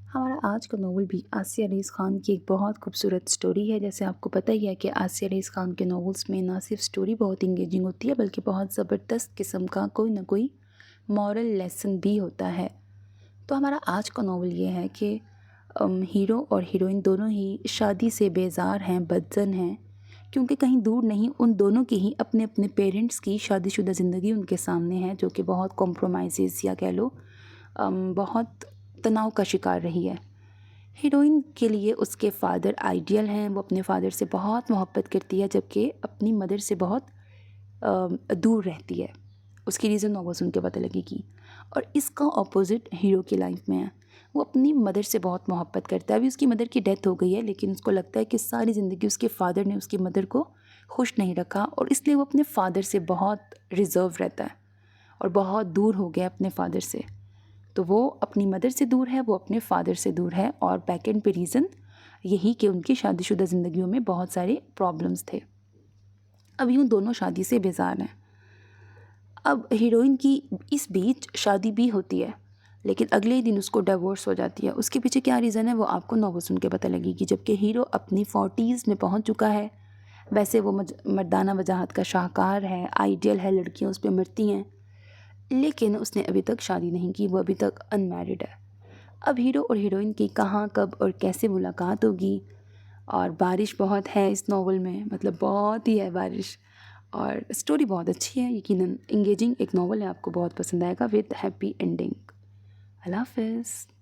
हमारा आज का नॉवल भी आसिया अलीज़ ख़ान की एक बहुत खूबसूरत स्टोरी है। जैसे आपको पता ही है कि आसिया अलीज़ ख़ान के नॉवेल्स में ना सिर्फ स्टोरी बहुत इंगेजिंग होती है बल्कि बहुत ज़बरदस्त किस्म का कोई ना कोई मॉरल लेसन भी होता है। तो हमारा आज का नॉवल ये है कि हीरो और हीरोइन दोनों ही शादी से बेजार हैं, बदज़न हैं, क्योंकि कहीं दूर नहीं उन दोनों की ही अपने अपने पेरेंट्स की शादीशुदा ज़िंदगी उनके सामने है, जो कि बहुत कॉम्प्रोमाइज़ या कह लो बहुत तनाव का शिकार रही है। हीरोइन के लिए उसके फ़ादर आइडियल हैं, वो अपने फ़ादर से बहुत मोहब्बत करती है, जबकि अपनी मदर से बहुत दूर रहती है। उसकी रीज़न नॉवल सुन के पता लगेगी। और इसका ऑपोज़िट हीरो की लाइफ में है। वो अपनी मदर से बहुत मोहब्बत करता है। अभी उसकी मदर की डेथ हो गई है, लेकिन उसको लगता है कि सारी ज़िंदगी उसके फ़ादर ने उसकी मदर को खुश नहीं रखा और इसलिए वो अपने फ़ादर से बहुत रिज़र्व रहता है और बहुत दूर हो गया अपने फ़ादर से। तो वो अपनी मदर से दूर है, वो अपने फ़ादर से दूर है और बैक एंड पे रीज़न यही कि उनकी शादीशुदा ज़िंदगियों में बहुत सारे प्रॉब्लम्स थे। अब यूँ दोनों शादी से बेजार हैं। अब हीरोइन की इस बीच शादी भी होती है, लेकिन अगले ही दिन उसको डिवोर्स हो जाती है। उसके पीछे क्या रीज़न है वो आपको नॉवल सुन के पता लगेगी। जबकि हीरो अपनी 40s में पहुंच चुका है। वैसे वो मर्दाना वजाहत का शाहकार है, आइडियल है, लड़कियां उस पर मरती हैं, लेकिन उसने अभी तक शादी नहीं की, वो अभी तक अनमैरिड है। अब हीरो और हीरोइन की कहाँ, कब और कैसे मुलाकात होगी। और बारिश बहुत है इस नॉवल में, मतलब बहुत ही है बारिश। और स्टोरी बहुत अच्छी है, यकीनन इंगेजिंग एक नॉवल है, आपको बहुत पसंद आएगा विद हैप्पी एंडिंग। अल्लाह हाफ़िज़।